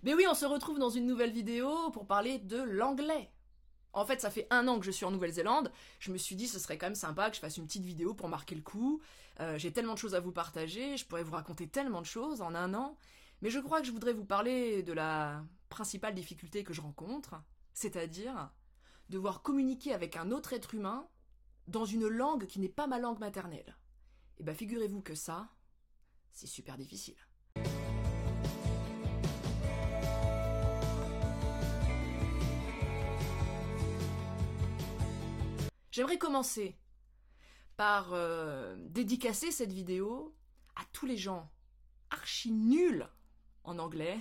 Mais oui, on se retrouve dans une nouvelle vidéo pour parler de l'anglais. En fait, ça fait 1 an que je suis en Nouvelle-Zélande. Je me suis dit, ce serait quand même sympa que je fasse une petite vidéo pour marquer le coup. J'ai tellement de choses à vous partager, je pourrais vous raconter tellement de choses en 1 an. Mais je crois que je voudrais vous parler de la principale difficulté que je rencontre, c'est-à-dire devoir communiquer avec un autre être humain dans une langue qui n'est pas ma langue maternelle. Et ben, figurez-vous que ça, c'est super difficile. J'aimerais commencer par dédicacer cette vidéo à tous les gens archi nuls en anglais.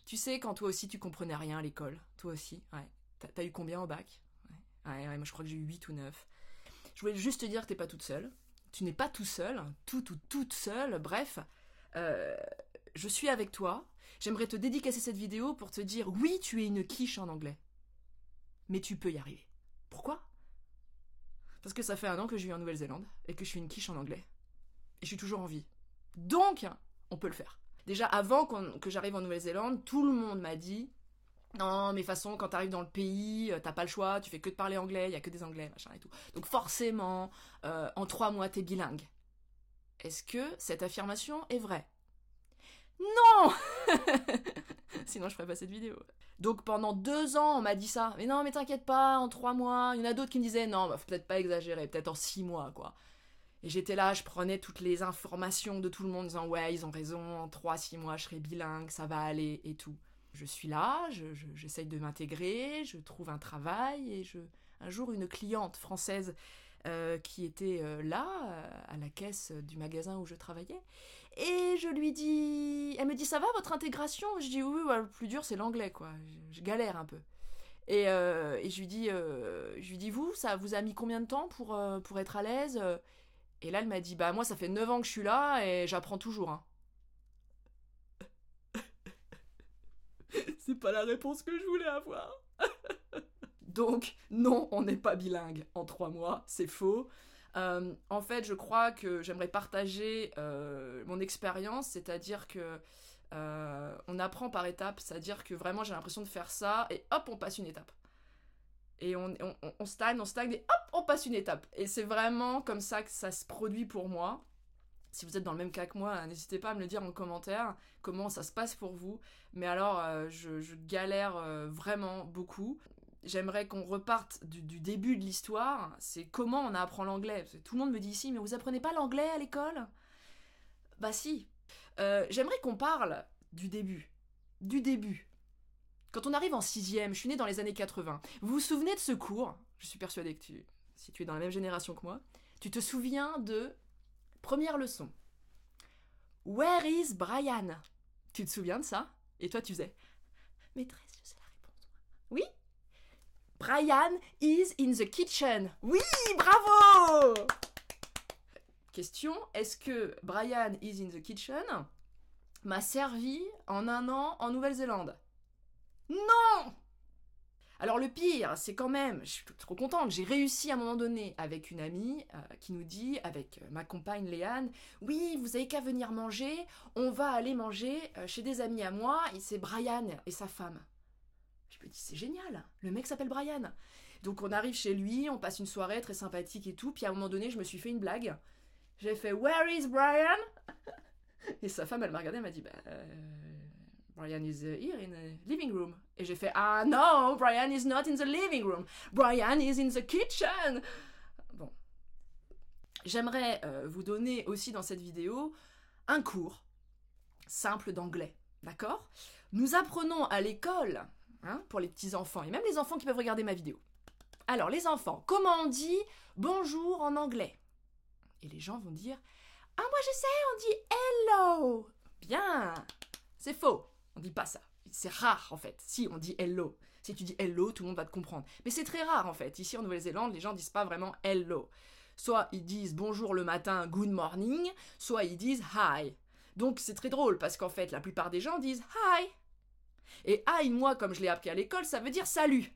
Tu sais, quand toi aussi tu comprenais rien à l'école, toi aussi, ouais. T'as eu combien au bac? Ouais, moi je crois que j'ai eu 8 ou 9. Je voulais juste te dire que t'es pas toute seule. Tu n'es pas tout seul, toute seule, bref. Je suis avec toi. J'aimerais te dédicacer cette vidéo pour te dire, oui, tu es une quiche en anglais. Mais tu peux y arriver. Pourquoi? Parce que ça fait 1 an que je vis en Nouvelle-Zélande et que je suis une quiche en anglais. Et je suis toujours en vie. Donc, on peut le faire. Déjà, avant que j'arrive en Nouvelle-Zélande, tout le monde m'a dit « Non, mais de toute façon, quand t'arrives dans le pays, t'as pas le choix, tu fais que de parler anglais, il y a que des anglais, machin et tout. Donc forcément, en 3 mois, t'es bilingue. » Est-ce que cette affirmation est vraie? Non. Sinon je ferais pas cette vidéo. Donc pendant 2 ans on m'a dit ça. Mais non mais t'inquiète pas, en 3 mois. Il y en a d'autres qui me disaient non, faut peut-être pas exagérer, peut-être en 6 mois quoi. Et j'étais là, je prenais toutes les informations de tout le monde en disant ouais ils ont raison, en 3-6 mois je serai bilingue, ça va aller et tout. Je suis là, j'essaye de m'intégrer, je trouve un travail et un jour une cliente française qui était là, à la caisse du magasin où je travaillais, et je lui dis... Elle me dit, ça va votre intégration? Je dis, oui, ouais, le plus dur c'est l'anglais, quoi. Je galère un peu. Et je lui dis, vous, ça vous a mis combien de temps pour être à l'aise? Et là, elle m'a dit, bah moi, ça fait 9 ans que je suis là et j'apprends toujours, hein. C'est pas la réponse que je voulais avoir. Donc, non, on n'est pas bilingue en 3 mois, c'est faux. En fait, je crois que j'aimerais partager mon expérience, c'est-à-dire que on apprend par étapes, c'est-à-dire que vraiment j'ai l'impression de faire ça, et hop, on passe une étape. Et on stagne, et hop, on passe une étape. Et c'est vraiment comme ça que ça se produit pour moi. Si vous êtes dans le même cas que moi, n'hésitez pas à me le dire en commentaire, comment ça se passe pour vous. Mais alors, je galère vraiment beaucoup. J'aimerais qu'on reparte du début de l'histoire, c'est comment on apprend l'anglais. Parce que tout le monde me dit ici, mais vous apprenez pas l'anglais à l'école? Bah si. J'aimerais qu'on parle du début. Du début. Quand on arrive en 6e, je suis née dans les années 80. Vous vous souvenez de ce cours? Je suis persuadée que si tu es dans la même génération que moi, tu te souviens de... Première leçon. Where is Brian? Tu te souviens de ça? Et toi, tu faisais... Maîtresse, je sais la réponse. Oui? Brian is in the kitchen. Oui, bravo! Question, est-ce que Brian is in the kitchen m'a servi en 1 an en Nouvelle-Zélande? Non! Alors le pire, c'est quand même, je suis trop contente, j'ai réussi à un moment donné avec une amie qui nous dit, avec ma compagne Léane, oui, vous avez qu'à venir manger, on va aller manger chez des amis à moi, et c'est Brian et sa femme. Je me dis, c'est génial, le mec s'appelle Brian. Donc on arrive chez lui, on passe une soirée très sympathique et tout, puis à un moment donné, je me suis fait une blague. J'ai fait, where is Brian? Et sa femme, elle m'a regardé, elle m'a dit, Brian is here in the living room. Et j'ai fait, ah no, Brian is not in the living room. Brian is in the kitchen. Bon. J'aimerais vous donner aussi dans cette vidéo un cours simple d'anglais. D'accord? Nous apprenons à l'école, pour les petits enfants, et même les enfants qui peuvent regarder ma vidéo. Alors, les enfants, comment on dit bonjour en anglais? Et les gens vont dire, ah moi je sais, on dit hello. Bien. C'est faux. On dit pas ça. C'est rare en fait. Si, on dit hello. Si tu dis hello, tout le monde va te comprendre. Mais c'est très rare en fait. Ici en Nouvelle-Zélande, les gens disent pas vraiment hello. Soit ils disent bonjour le matin, good morning, soit ils disent hi. Donc c'est très drôle parce qu'en fait, la plupart des gens disent hi. Et hi, moi, comme je l'ai appris à l'école, ça veut dire salut.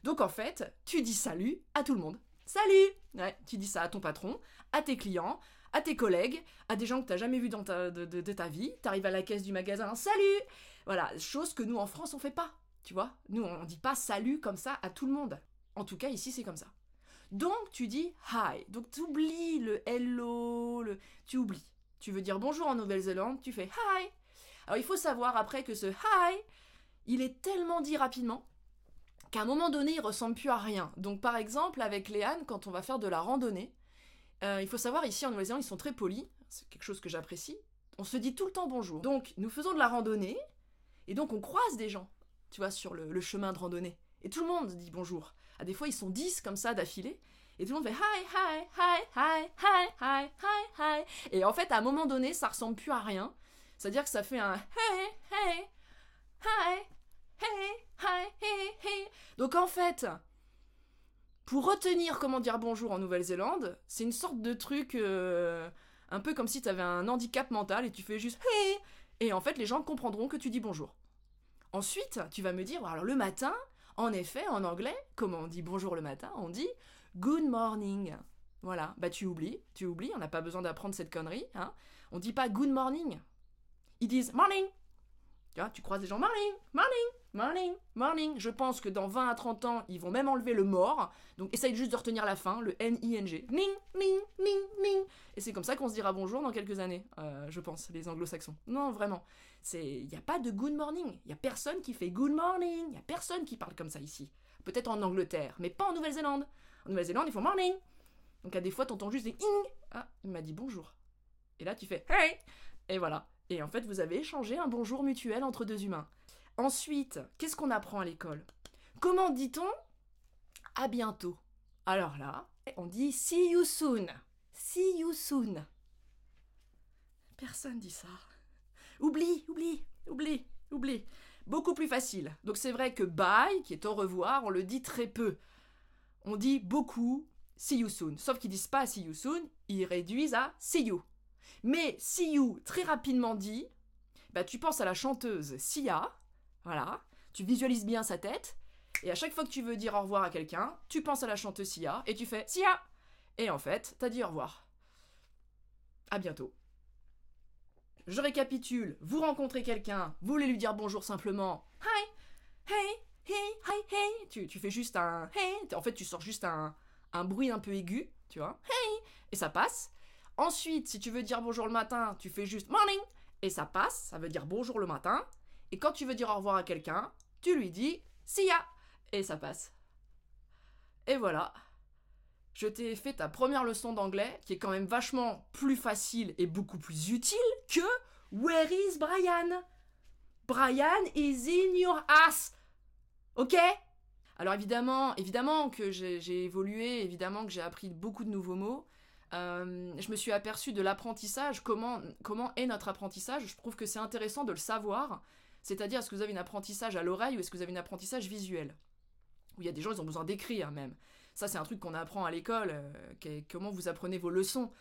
Donc en fait, tu dis salut à tout le monde. Salut! Ouais, tu dis ça à ton patron, à tes clients, à tes collègues, à des gens que t'as jamais vus de ta vie. T'arrives à la caisse du magasin, salut! Voilà, chose que nous en France on fait pas, tu vois. Nous on dit pas salut comme ça à tout le monde. En tout cas ici c'est comme ça. Donc tu dis hi. Donc tu oublies le hello, tu oublies. Tu veux dire bonjour en Nouvelle-Zélande, tu fais hi. Alors il faut savoir après que ce hi, il est tellement dit rapidement qu'à un moment donné il ressemble plus à rien. Donc par exemple avec Léane, quand on va faire de la randonnée, il faut savoir ici en Nouvelle-Zélande ils sont très polis, c'est quelque chose que j'apprécie. On se dit tout le temps bonjour. Donc nous faisons de la randonnée et donc on croise des gens, tu vois, sur le chemin de randonnée. Et tout le monde dit bonjour. Des fois ils sont 10 comme ça d'affilée. Et tout le monde fait hi, hi, hi, hi, hi, hi, hi, hi. Et en fait, à un moment donné, ça ressemble plus à rien. C'est-à-dire que ça fait un hey, hey, hi, hey, hi, hey, hey. Donc en fait, pour retenir comment dire bonjour en Nouvelle-Zélande, c'est une sorte de truc un peu comme si tu avais un handicap mental et tu fais juste hey. Et en fait, les gens comprendront que tu dis bonjour. Ensuite, tu vas me dire, alors le matin, en effet, en anglais, comment on dit bonjour le matin? On dit good morning. Voilà, bah tu oublies, on n'a pas besoin d'apprendre cette connerie. Hein. On dit pas good morning. Ils disent morning. Tu croises des gens, morning, morning, morning, morning. Je pense que dans 20 à 30 ans, ils vont même enlever le mort. Donc essaye juste de retenir la fin, le N-I-N-G. Ning, ning, ning, ning. Et c'est comme ça qu'on se dira bonjour dans quelques années, je pense, les anglo-saxons. Non, vraiment. Il n'y a pas de good morning. Il n'y a personne qui fait good morning. Il n'y a personne qui parle comme ça ici. Peut-être en Angleterre, mais pas en Nouvelle-Zélande. En Nouvelle-Zélande, ils font morning. Donc à des fois, t'entends juste des ing. Ah, il m'a dit bonjour. Et là, tu fais hey. Et voilà. Et en fait, vous avez échangé un bonjour mutuel entre deux humains. Ensuite, qu'est-ce qu'on apprend à l'école? Comment dit-on à bientôt? Alors là, on dit see you soon. See you soon. Personne dit ça. Oublie. Beaucoup plus facile. Donc c'est vrai que bye, qui est au revoir, on le dit très peu. On dit beaucoup see you soon. Sauf qu'ils disent pas see you soon, ils réduisent à see you. Mais see you, très rapidement dit, bah, tu penses à la chanteuse Sia, voilà, tu visualises bien sa tête, et à chaque fois que tu veux dire au revoir à quelqu'un, tu penses à la chanteuse Sia, et tu fais Sia. Et en fait, t'as dit au revoir. À bientôt. Je récapitule, vous rencontrez quelqu'un, vous voulez lui dire bonjour simplement, hi, hey, hey, hi, hey, tu fais juste un hey, en fait tu sors juste un bruit un peu aigu, tu vois, hey, et ça passe. Ensuite, si tu veux dire bonjour le matin, tu fais juste morning, et ça passe, ça veut dire bonjour le matin, et quand tu veux dire au revoir à quelqu'un, tu lui dis see ya, et ça passe. Et voilà. Je t'ai fait ta première leçon d'anglais, qui est quand même vachement plus facile et beaucoup plus utile que Where is Brian? Brian is in your ass. Ok? Alors évidemment que j'ai évolué, évidemment que j'ai appris beaucoup de nouveaux mots. Je me suis aperçue de l'apprentissage, comment est notre apprentissage. Je trouve que c'est intéressant de le savoir. C'est-à-dire, est-ce que vous avez un apprentissage à l'oreille ou est-ce que vous avez un apprentissage visuel? Où il y a des gens, ils ont besoin d'écrire même. Ça, c'est un truc qu'on apprend à l'école, comment vous apprenez vos leçons.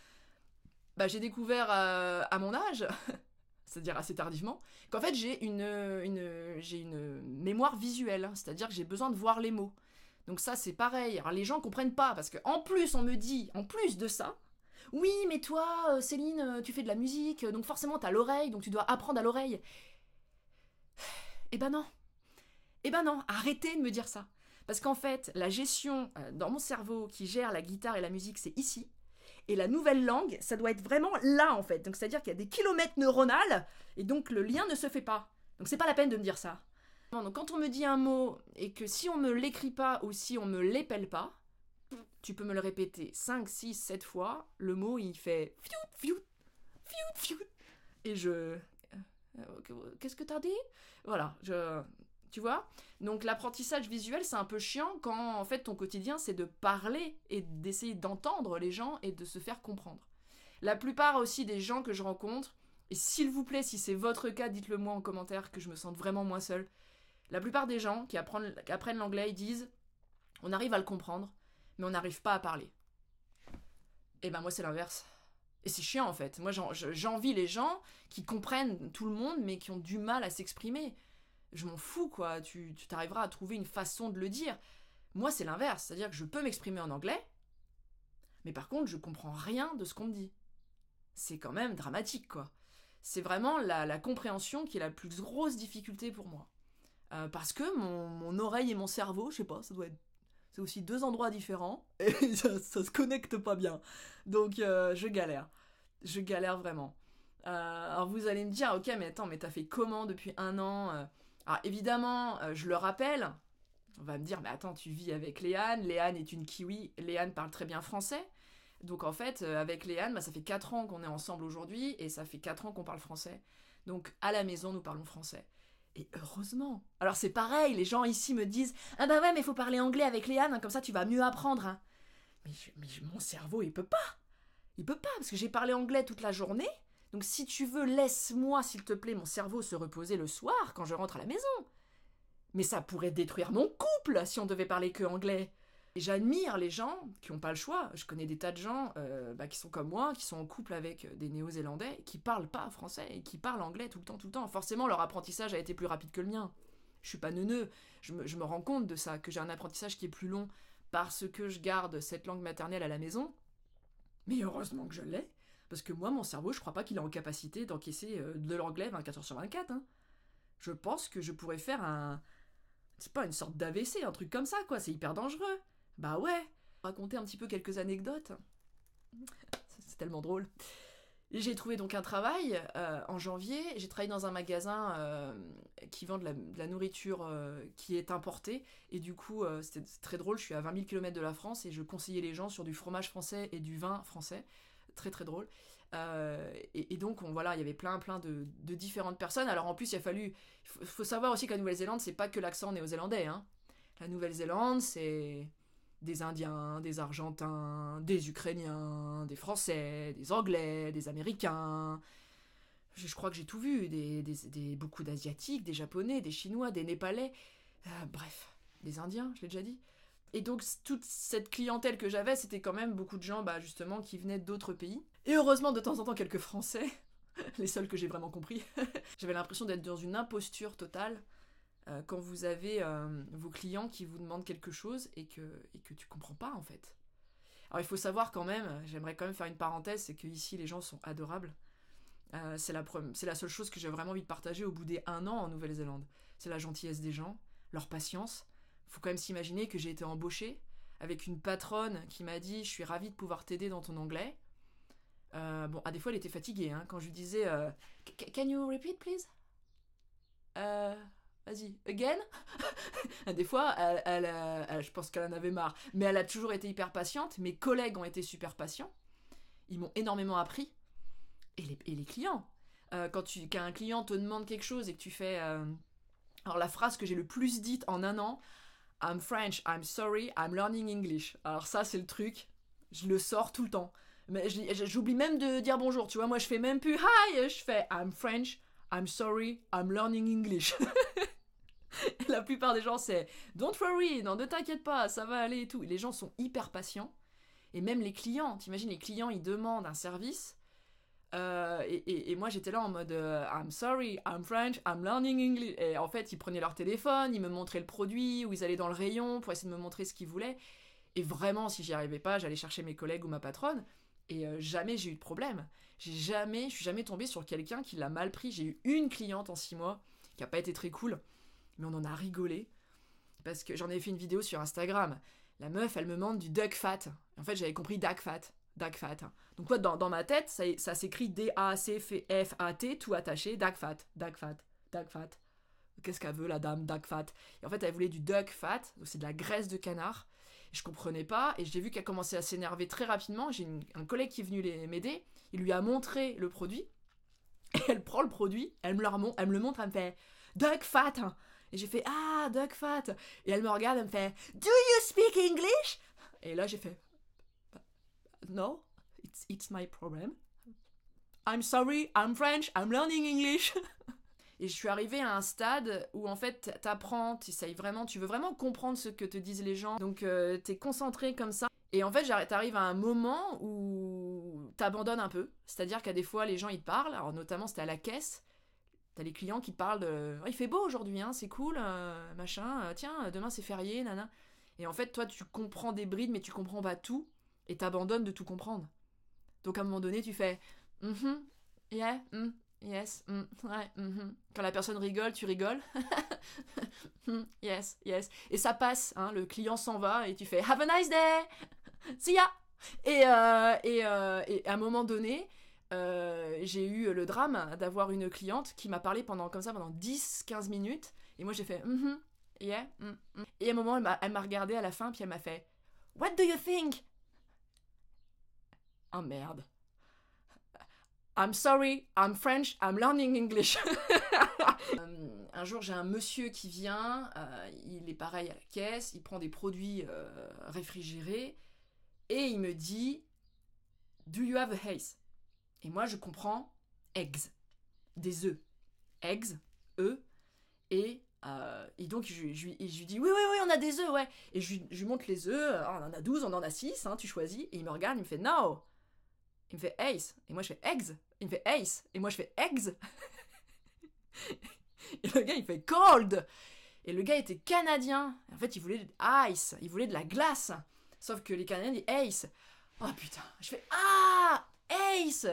Bah, j'ai découvert à mon âge, c'est-à-dire assez tardivement, qu'en fait, j'ai une mémoire visuelle, c'est-à-dire que j'ai besoin de voir les mots. Donc ça, c'est pareil. Alors, les gens comprennent pas, parce qu'en plus, on me dit, en plus de ça, oui, mais toi, Céline, tu fais de la musique, donc forcément, t'as l'oreille, donc tu dois apprendre à l'oreille. Eh ben non, arrêtez de me dire ça. Parce qu'en fait, la gestion dans mon cerveau qui gère la guitare et la musique, c'est ici. Et la nouvelle langue, ça doit être vraiment là, en fait. Donc, c'est-à-dire qu'il y a des kilomètres neuronales, et donc le lien ne se fait pas. Donc, c'est pas la peine de me dire ça. Donc, quand on me dit un mot, et que si on me l'écrit pas, ou si on me l'épelle pas, tu peux me le répéter 5, 6, 7 fois, le mot, il fait fiout, fiout, fiout, fiout. Et je... qu'est-ce que t'as dit? Voilà, tu vois? Donc l'apprentissage visuel, c'est un peu chiant quand en fait ton quotidien c'est de parler et d'essayer d'entendre les gens et de se faire comprendre. La plupart aussi des gens que je rencontre, et s'il vous plaît, si c'est votre cas, dites-le moi en commentaire que je me sente vraiment moins seule. La plupart des gens qui apprennent l'anglais, ils disent on arrive à le comprendre, mais on n'arrive pas à parler. Et ben moi c'est l'inverse. Et c'est chiant en fait. Moi j'envie les gens qui comprennent tout le monde mais qui ont du mal à s'exprimer. Je m'en fous quoi, tu t'arriveras à trouver une façon de le dire. Moi c'est l'inverse, c'est-à-dire que je peux m'exprimer en anglais, mais par contre je comprends rien de ce qu'on me dit. C'est quand même dramatique quoi. C'est vraiment la compréhension qui est la plus grosse difficulté pour moi. Parce que mon oreille et mon cerveau, je sais pas, c'est aussi deux endroits différents, et ça se connecte pas bien. Donc je galère. Je galère vraiment. Alors vous allez me dire, ok, mais attends, mais t'as fait comment depuis 1 an? Alors évidemment, je le rappelle, on va me dire, mais attends, tu vis avec Léane, Léane est une kiwi, Léane parle très bien français. Donc en fait, avec Léane, ça fait 4 ans qu'on est ensemble aujourd'hui, et ça fait 4 ans qu'on parle français. Donc à la maison, nous parlons français. Et heureusement. Alors c'est pareil, les gens ici me disent, ah bah ouais, mais faut parler anglais avec Léane, hein, comme ça tu vas mieux apprendre. Hein. Mais mon cerveau, il peut pas. Il peut pas, parce que j'ai parlé anglais toute la journée. Donc si tu veux, laisse-moi, s'il te plaît, mon cerveau se reposer le soir quand je rentre à la maison. Mais ça pourrait détruire mon couple si on devait parler que anglais. Et j'admire les gens qui n'ont pas le choix. Je connais des tas de gens qui sont comme moi, qui sont en couple avec des Néo-Zélandais, qui parlent pas français et qui parlent anglais tout le temps, tout le temps. Forcément, leur apprentissage a été plus rapide que le mien. Je suis pas neuneux. Je me rends compte de ça, que j'ai un apprentissage qui est plus long parce que je garde cette langue maternelle à la maison. Mais heureusement que je l'ai. Parce que moi, mon cerveau, je crois pas qu'il est en capacité d'encaisser de l'anglais 24 heures sur 24. Hein. Je pense que je pourrais faire c'est pas une sorte d'AVC, un truc comme ça, quoi. C'est hyper dangereux. Bah ouais. Raconter un petit peu quelques anecdotes. C'est tellement drôle. Et j'ai trouvé donc un travail en janvier. J'ai travaillé dans un magasin qui vend de la nourriture qui est importée. Et du coup, c'était très drôle. Je suis à 20 000 km de la France et je conseillais les gens sur du fromage français et du vin français. Très très drôle. Et donc voilà, il y avait plein de différentes personnes. Alors en plus, il faut savoir aussi que la Nouvelle-Zélande, c'est pas que l'accent néo-zélandais. Hein. La Nouvelle-Zélande, c'est des Indiens, des Argentins, des Ukrainiens, des Français, des Anglais, des Américains. Je crois que j'ai tout vu. Beaucoup d'Asiatiques, des Japonais, des Chinois, des Népalais. Bref, des Indiens, je l'ai déjà dit. Et donc, toute cette clientèle que j'avais, c'était quand même beaucoup de gens, justement, qui venaient d'autres pays. Et heureusement, de temps en temps, quelques Français, les seuls que j'ai vraiment compris. J'avais l'impression d'être dans une imposture totale quand vous avez vos clients qui vous demandent quelque chose et que tu comprends pas, en fait. Alors, il faut savoir quand même, j'aimerais quand même faire une parenthèse, c'est qu'ici, les gens sont adorables. C'est la seule chose que j'ai vraiment envie de partager au bout des 1 an en Nouvelle-Zélande. C'est la gentillesse des gens, leur patience. Faut quand même s'imaginer que j'ai été embauchée avec une patronne qui m'a dit « Je suis ravie de pouvoir t'aider dans ton anglais ». Des fois, elle était fatiguée. Hein, quand je lui disais « Can you repeat, please ?» Vas-y, again. Des fois, je pense qu'elle en avait marre. Mais elle a toujours été hyper patiente. Mes collègues ont été super patients. Ils m'ont énormément appris. Et les clients. Quand un client te demande quelque chose et que tu fais... Alors, la phrase que j'ai le plus dite en 1 an... I'm French, I'm sorry, I'm learning English. Alors ça, c'est le truc. Je le sors tout le temps. Mais j'oublie même de dire bonjour. Tu vois, moi, je fais même plus hi. Je fais I'm French, I'm sorry, I'm learning English. Et la plupart des gens, c'est don't worry, non, ne t'inquiète pas, ça va aller et tout. Les gens sont hyper patients. Et même les clients, t'imagines, les clients, ils demandent un service. Et moi j'étais là en mode I'm sorry, I'm French, I'm learning English. Et en fait, ils prenaient leur téléphone, ils me montraient le produit, ou ils allaient dans le rayon pour essayer de me montrer ce qu'ils voulaient. Et vraiment, si j'y arrivais pas, j'allais chercher mes collègues ou ma patronne. Et jamais j'ai eu de problème. Je suis jamais tombée sur quelqu'un qui l'a mal pris. J'ai eu une cliente en 6 mois qui a pas été très cool, mais on en a rigolé. Parce que j'en ai fait une vidéo sur Instagram. La meuf, elle me demande du duck fat. En fait, j'avais compris duck fat. Duck fat. Donc ouais, dans ma tête, ça s'écrit D-A-C-F-A-T, tout attaché, duck fat, duck fat, duck fat. Qu'est-ce qu'elle veut, la dame, duck fat? Et en fait, elle voulait du duck fat, donc c'est de la graisse de canard. Et je comprenais pas, et j'ai vu qu'elle commençait à s'énerver très rapidement. J'ai un collègue qui est venu m'aider, il lui a montré le produit, et elle prend le produit, elle me le montre, elle me fait duck fat. Et j'ai fait ah, duck fat. Et elle me regarde, elle me fait do you speak English? Et là, j'ai fait no, it's my problem. I'm sorry, I'm French, I'm learning English. Et je suis arrivée à un stade où en fait t'apprends, tu veux vraiment comprendre ce que te disent les gens. Donc t'es concentré comme ça. Et en fait t'arrives à un moment où t'abandonnes un peu. C'est-à-dire qu'à des fois les gens ils te parlent, alors notamment c'était à la caisse. T'as les clients qui te parlent de oh, il fait beau aujourd'hui, hein, c'est cool, machin, tiens, demain c'est férié, nana. Et en fait toi tu comprends des brides mais tu comprends pas tout. Et t'abandonnes de tout comprendre. Donc à un moment donné, tu fais yeah, yes, ouais, Quand la personne rigole, tu rigoles. Yes, yes. Et ça passe, hein, le client s'en va et tu fais have a nice day, see ya. Et à un moment donné, j'ai eu le drame d'avoir une cliente qui m'a parlé pendant 10-15 minutes. Et moi j'ai fait yeah. Et à un moment, elle m'a regardé à la fin, puis elle m'a fait what do you think? Oh merde. I'm sorry, I'm French, I'm learning English. Un jour, j'ai un monsieur qui vient, il est pareil à la caisse, il prend des produits réfrigérés et il me dit do you have a haze? Et moi, je comprends eggs, des œufs. Eggs, œufs, et donc je lui dis oui, on a des œufs, ouais. Et je lui montre les œufs, on en a 12, on en a 6, hein, tu choisis. Et il me regarde, il me fait no. Il me fait ace. Et moi je fais eggs. Il me fait ace. Et moi je fais eggs. Et le gars il fait cold. Et le gars était canadien. En fait il voulait ice. Il voulait de la glace. Sauf que les Canadiens disent ace. Oh putain. Je fais ace.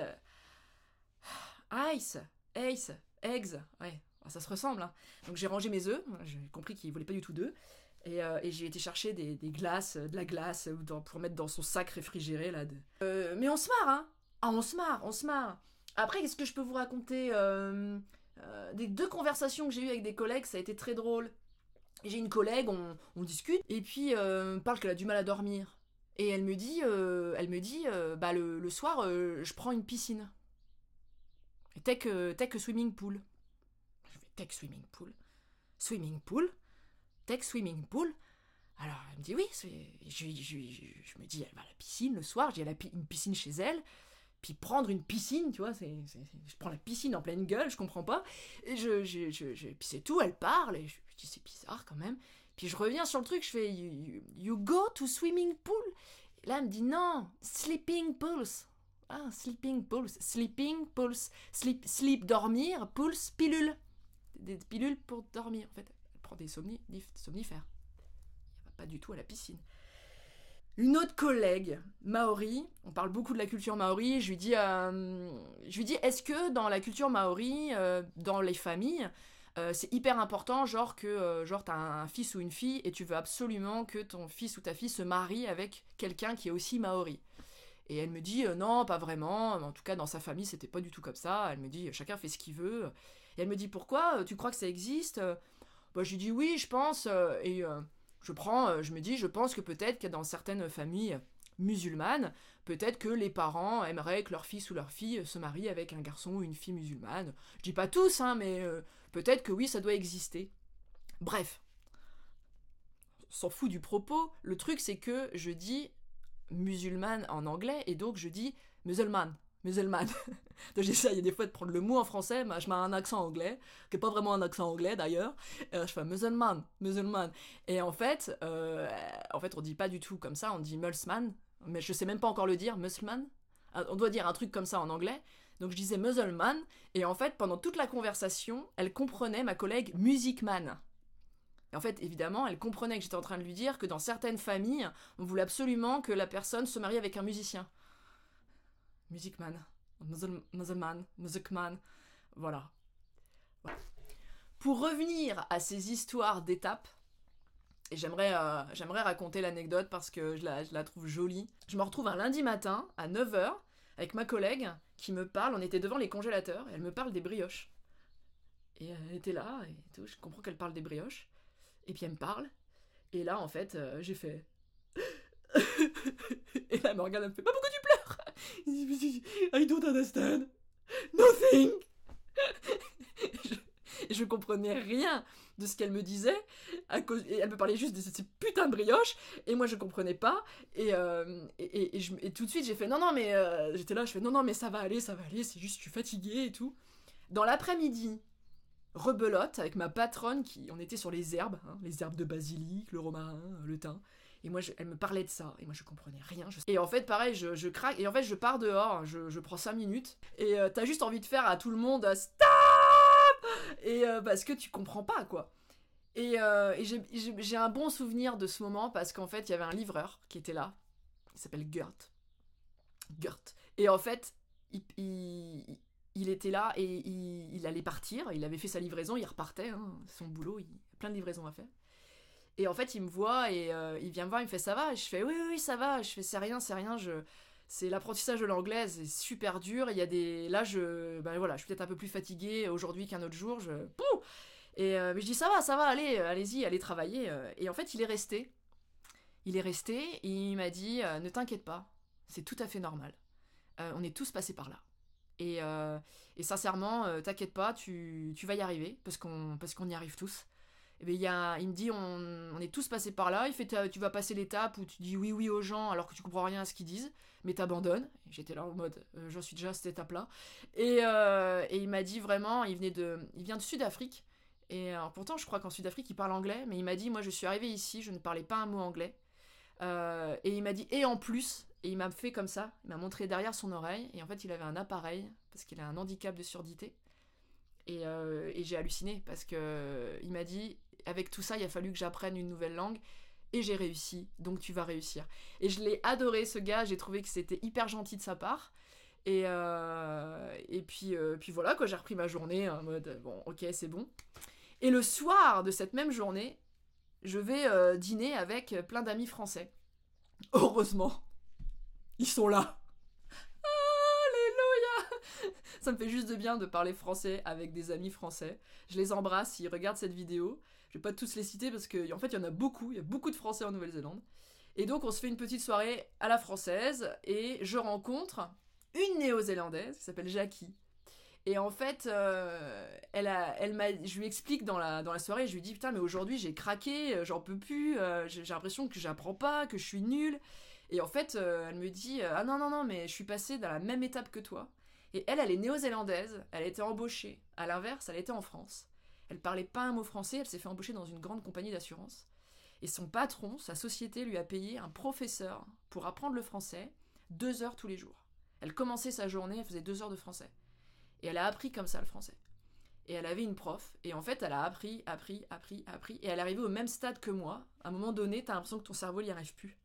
Ice. Ace. Eggs. Ouais. Ça se ressemble. Hein. Donc j'ai rangé mes œufs. J'ai compris qu'il voulait pas du tout d'œufs. Et j'ai été chercher des glaces, de la glace pour mettre dans son sac réfrigéré là. Mais on se marre, hein. Ah, on se marre. Après, qu'est-ce que je peux vous raconter des 2 conversations que j'ai eues avec des collègues, ça a été très drôle. J'ai une collègue, on discute, et puis parle qu'elle a du mal à dormir. Et elle me dit bah le soir, je prends une piscine. Et take a swimming pool. Je fais take swimming pool. Swimming pool? Take swimming pool. Alors elle me dit oui, je me dis elle va à la piscine le soir, j'ai une piscine chez elle, puis prendre une piscine, tu vois, je prends la piscine en pleine gueule, je comprends pas, et puis c'est tout, elle parle, et je me dis c'est bizarre quand même, puis je reviens sur le truc, je fais you go to swimming pool, et là elle me dit non, sleeping pools. Ah, sleeping pools, sleep dormir, pools, pilules, des pilules pour dormir en fait. Des somnifères. Il va pas du tout à la piscine. Une autre collègue, maori, on parle beaucoup de la culture maori, je lui dis est-ce que dans la culture maori, dans les familles, c'est hyper important, genre t'as un fils ou une fille et tu veux absolument que ton fils ou ta fille se marie avec quelqu'un qui est aussi maori. Et elle me dit non, pas vraiment, en tout cas dans sa famille c'était pas du tout comme ça. Elle me dit chacun fait ce qu'il veut. Et elle me dit pourquoi, tu crois que ça existe? Bah, je lui dis oui, je pense, je pense que peut-être que dans certaines familles musulmanes, peut-être que les parents aimeraient que leur fils ou leur fille se marie avec un garçon ou une fille musulmane. Je dis pas tous, hein, mais peut-être que oui, ça doit exister. Bref, on s'en fout du propos. Le truc, c'est que je dis musulmane en anglais, et donc je dis musulmane. Donc j'essaye des fois de prendre le mot en français, mais je mets un accent anglais, qui n'est pas vraiment un accent anglais d'ailleurs. Je fais musulman. Et en fait, on dit pas du tout comme ça, on dit mulsman, mais je sais même pas encore le dire, musulman. On doit dire un truc comme ça en anglais. Donc je disais musulman, et en fait, pendant toute la conversation, elle comprenait, ma collègue, musicman. Et en fait, évidemment, elle comprenait que j'étais en train de lui dire que dans certaines familles, on voulait absolument que la personne se marie avec un musicien. Musicman, voilà. Pour revenir à ces histoires d'étapes, et j'aimerais raconter l'anecdote parce que je la trouve jolie. Je me retrouve un lundi matin à 9h avec ma collègue qui me parle, on était devant les congélateurs, et elle me parle des brioches. Et elle était là, et tout, je comprends qu'elle parle des brioches, et puis elle me parle, et là en fait, j'ai fait... Et là elle me regarde, elle me fait « Pas pourquoi tu pleures ?» I don't understand. Nothing. je comprenais rien de ce qu'elle me disait et elle me parlait juste de ces putains de brioches et moi je comprenais pas et tout de suite j'ai fait non mais j'étais là, je fais non mais ça va aller, c'est juste je suis fatiguée et tout. Dans l'après-midi, rebelote avec ma patronne, on était sur les herbes, hein, les herbes de basilic, le romarin, le thym. Et moi, elle me parlait de ça, et moi je comprenais rien. Et en fait, pareil, je craque, et en fait, je pars dehors, je prends 5 minutes, et t'as juste envie de faire à tout le monde stop. Et parce que tu comprends pas, quoi. Et j'ai un bon souvenir de ce moment, parce qu'en fait, il y avait un livreur qui était là, il s'appelle Gert. Et en fait, il était là et il allait partir. Il avait fait sa livraison, il repartait, hein, son boulot, il a plein de livraisons à faire. Et en fait, il me voit et il vient me voir, il me fait ça va. Et je fais oui, ça va. Je fais c'est rien. C'est l'apprentissage de l'anglais, c'est super dur. Il y a des. Là, voilà, je suis peut-être un peu plus fatiguée aujourd'hui qu'un autre jour. Pouh et mais je dis ça va, allez-y, allez travailler. Et en fait, il est resté. Et il m'a dit ne t'inquiète pas, c'est tout à fait normal. On est tous passés par là. Et sincèrement, t'inquiète pas, tu vas y arriver parce qu'on y arrive tous. Et bien, il me dit on est tous passés par là. Il fait tu vas passer l'étape où tu dis oui aux gens alors que tu comprends rien à ce qu'ils disent, mais t'abandonnes. Et j'étais là en mode j'en suis déjà à cette étape-là. Et il m'a dit vraiment, il vient de Sud-Afrique. Et pourtant, je crois qu'en Sud-Afrique, il parle anglais, mais il m'a dit moi, je suis arrivé ici, je ne parlais pas un mot anglais. Et il m'a dit et en plus, et il m'a fait comme ça, il m'a montré derrière son oreille, et en fait, il avait un appareil parce qu'il a un handicap de surdité. Et j'ai halluciné parce que il m'a dit avec tout ça il a fallu que j'apprenne une nouvelle langue et j'ai réussi, donc tu vas réussir. Et je l'ai adoré ce gars, j'ai trouvé que c'était hyper gentil de sa part. Et puis voilà quoi, j'ai repris ma journée en mode bon ok c'est bon. Et le soir de cette même journée je vais dîner avec plein d'amis français. Heureusement ils sont là. Ça me fait juste de bien de parler français avec des amis français. Je les embrasse s'ils regardent cette vidéo. Je vais pas tous les citer parce qu'en fait, il y en a beaucoup. Il y a beaucoup de Français en Nouvelle-Zélande. Et donc, on se fait une petite soirée à la française et je rencontre une néo-zélandaise qui s'appelle Jackie. Et en fait, je lui explique dans la soirée, je lui dis putain, mais aujourd'hui j'ai craqué, j'en peux plus, j'ai l'impression que j'apprends pas, que je suis nulle. Et en fait, elle me dit ah non, mais je suis passée dans la même étape que toi. Et elle est néo-zélandaise, elle a été embauchée. À l'inverse, elle était en France. Elle parlait pas un mot français, elle s'est fait embaucher dans une grande compagnie d'assurance. Et son patron, sa société, lui a payé un professeur pour apprendre le français 2 heures tous les jours. Elle commençait sa journée, elle faisait 2 heures de français. Et elle a appris comme ça le français. Et elle avait une prof, et en fait, elle a appris, et elle est arrivée au même stade que moi. À un moment donné, t'as l'impression que ton cerveau n'y arrive plus.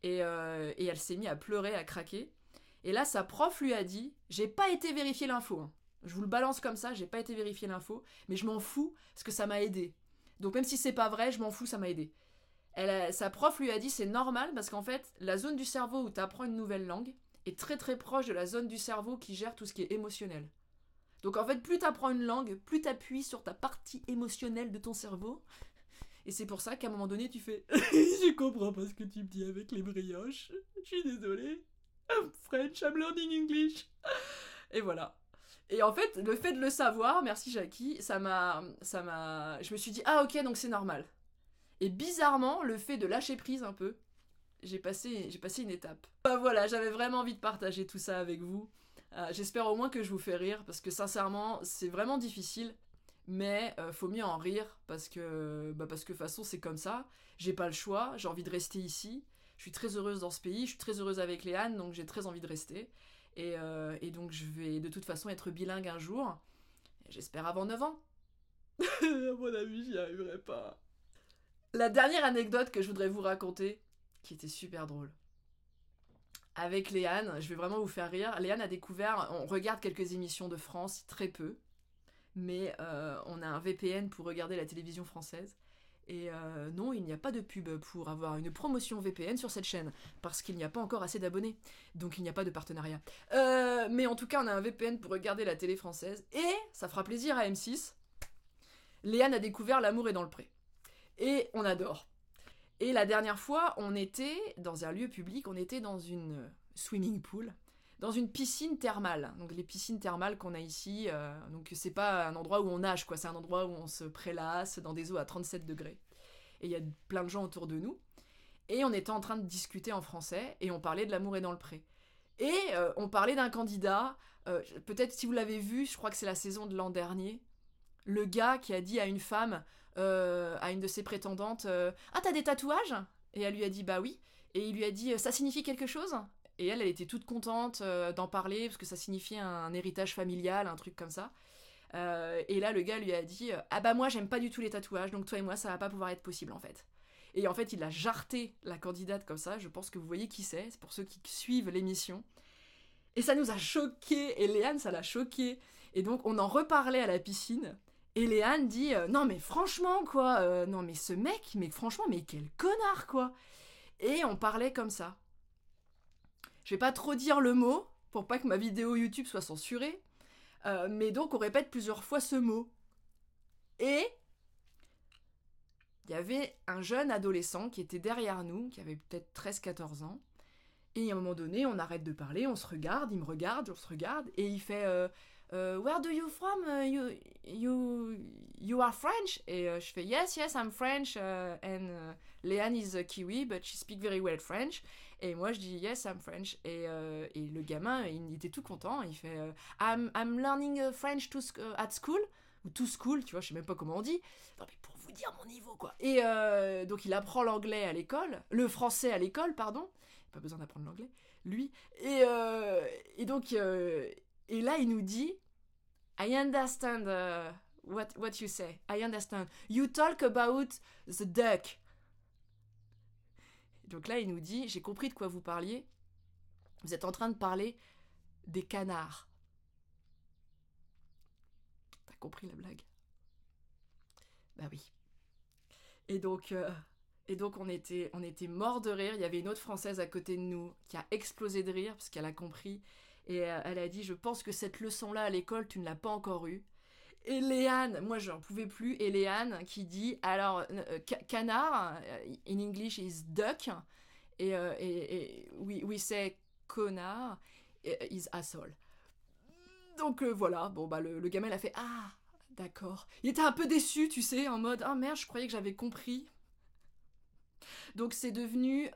Et elle s'est mise à pleurer, à craquer. Et là, sa prof lui a dit « J'ai pas été vérifier l'info. Hein. Je vous le balance comme ça, j'ai pas été vérifier l'info, mais je m'en fous parce que ça m'a aidé. Donc même si c'est pas vrai, je m'en fous, ça m'a aidé. » Sa prof lui a dit « C'est normal parce qu'en fait, la zone du cerveau où tu apprends une nouvelle langue est très très proche de la zone du cerveau qui gère tout ce qui est émotionnel. Donc en fait, plus tu apprends une langue, plus tu appuies sur ta partie émotionnelle de ton cerveau. Et c'est pour ça qu'à un moment donné, tu fais « Je comprends pas ce que tu me dis avec les brioches. Je suis désolée. I'm French, I'm learning English. » Et voilà. Et en fait, le fait de le savoir, merci Jackie, ça m'a... Je me suis dit, ah ok, donc c'est normal. Et bizarrement, le fait de lâcher prise un peu, j'ai passé une étape. Bah voilà, j'avais vraiment envie de partager tout ça avec vous. J'espère au moins que je vous fais rire, parce que sincèrement, c'est vraiment difficile. Mais faut mieux en rire, parce que de toute façon, c'est comme ça. J'ai pas le choix, j'ai envie de rester ici. Je suis très heureuse dans ce pays, je suis très heureuse avec Léane, donc j'ai très envie de rester. Et donc je vais de toute façon être bilingue un jour. J'espère avant 9 ans. À mon avis, j'y arriverai pas. La dernière anecdote que je voudrais vous raconter, qui était super drôle. Avec Léane, je vais vraiment vous faire rire. Léane a découvert, on regarde quelques émissions de France, très peu. Mais on a un VPN pour regarder la télévision française. Et non, il n'y a pas de pub pour avoir une promotion VPN sur cette chaîne, parce qu'il n'y a pas encore assez d'abonnés, donc il n'y a pas de partenariat. Mais en tout cas, on a un VPN pour regarder la télé française, et ça fera plaisir à M6. Léane a découvert L'amour est dans le pré. Et on adore. Et la dernière fois, on était dans un lieu public, on était dans une swimming pool, dans une piscine thermale. Donc les piscines thermales qu'on a ici, donc c'est pas un endroit où on nage, quoi. C'est un endroit où on se prélasse dans des eaux à 37 degrés. Et il y a plein de gens autour de nous. Et on était en train de discuter en français, et on parlait de L'amour est dans le pré. Et on parlait d'un candidat, peut-être si vous l'avez vu, je crois que c'est la saison de l'an dernier, le gars qui a dit à une femme, à une de ses prétendantes, ah t'as des tatouages ? Et elle lui a dit bah oui. Et il lui a dit ça signifie quelque chose ? Et elle était toute contente d'en parler parce que ça signifiait un héritage familial, un truc comme ça. Et là, le gars lui a dit ah bah moi j'aime pas du tout les tatouages, donc toi et moi ça va pas pouvoir être possible en fait. Et en fait, il a jarté la candidate comme ça. Je pense que vous voyez qui c'est pour ceux qui suivent l'émission. Et ça nous a choqués, et Léane, ça l'a choqué. Et donc, on en reparlait à la piscine, et Léane dit non mais franchement, quoi, non mais ce mec, mais franchement, mais quel connard, quoi. Et on parlait comme ça. Je vais pas trop dire le mot, pour pas que ma vidéo YouTube soit censurée, mais donc on répète plusieurs fois ce mot. Et il y avait un jeune adolescent qui était derrière nous, qui avait peut-être 13-14 ans, et à un moment donné, on arrête de parler, on se regarde, il me regarde, on se regarde, et il fait Where do you from? You are French? Et je fais Yes, I'm French, and Léane is a Kiwi, but she speaks very well French. Et moi je dis Yes, I'm French. Et le gamin, il était tout content, il fait I'm learning French at school, ou to school, tu vois, je sais même pas comment on dit. Non mais pour vous dire mon niveau, quoi. Et donc il apprend l'anglais à l'école, le français à l'école, pardon. Pas besoin d'apprendre l'anglais, lui. Et donc, et là, il nous dit I understand what you say. I understand. You talk about the duck. Donc là, il nous dit j'ai compris de quoi vous parliez. Vous êtes en train de parler des canards. T'as compris la blague? Bah oui. Et donc on était morts de rire. Il y avait une autre Française à côté de nous qui a explosé de rire parce qu'elle a compris. Et elle a dit je pense que cette leçon-là à l'école, tu ne l'as pas encore eue. Et Léane, moi j'en pouvais plus, et Léane qui dit alors canard, in English is duck, et we say connard, is asshole. Donc voilà, bon bah le gamin il a fait ah d'accord. Il était un peu déçu, tu sais, en mode ah merde, je croyais que j'avais compris. Donc c'est devenu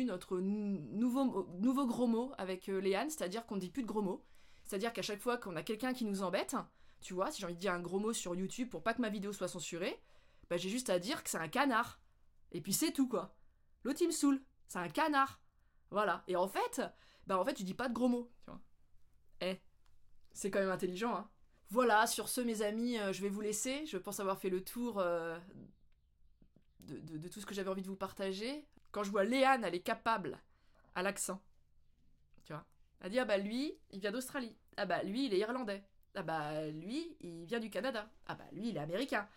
notre nouveau gros mot avec Léane, c'est-à-dire qu'on dit plus de gros mots. C'est-à-dire qu'à chaque fois qu'on a quelqu'un qui nous embête, tu vois, si j'ai envie de dire un gros mot sur YouTube pour pas que ma vidéo soit censurée, bah j'ai juste à dire que c'est un canard. Et puis c'est tout, quoi. L'autre il me saoule, c'est un canard. Voilà. Et en fait, tu dis pas de gros mots, tu vois. C'est quand même intelligent, hein. Voilà, sur ce mes amis, je vais vous laisser. Je pense avoir fait le tour de tout ce que j'avais envie de vous partager. Quand je vois Léane, elle est capable à l'accent. Tu vois. Elle dit, ah bah lui, il vient d'Australie. Ah bah lui, il est irlandais. Ah bah lui, il vient du Canada. Ah bah lui, il est américain.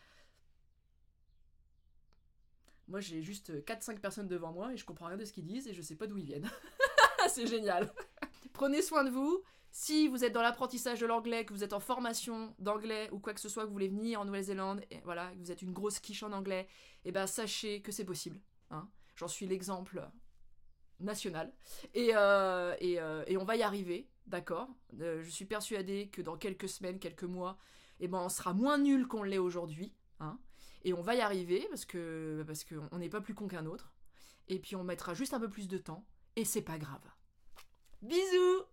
Moi, j'ai juste 4-5 personnes devant moi et je comprends rien de ce qu'ils disent et je sais pas d'où ils viennent. C'est génial. Prenez soin de vous. Si vous êtes dans l'apprentissage de l'anglais, que vous êtes en formation d'anglais ou quoi que ce soit, que vous voulez venir en Nouvelle-Zélande, et voilà, que vous êtes une grosse quiche en anglais, et ben sachez que c'est possible. Hein. J'en suis l'exemple national. Et on va y arriver, d'accord. Je suis persuadée que dans quelques semaines, quelques mois, et ben on sera moins nul qu'on l'est aujourd'hui. Hein. Et on va y arriver parce que on n'est pas plus con qu'un autre. Et puis on mettra juste un peu plus de temps. Et c'est pas grave. Bisous!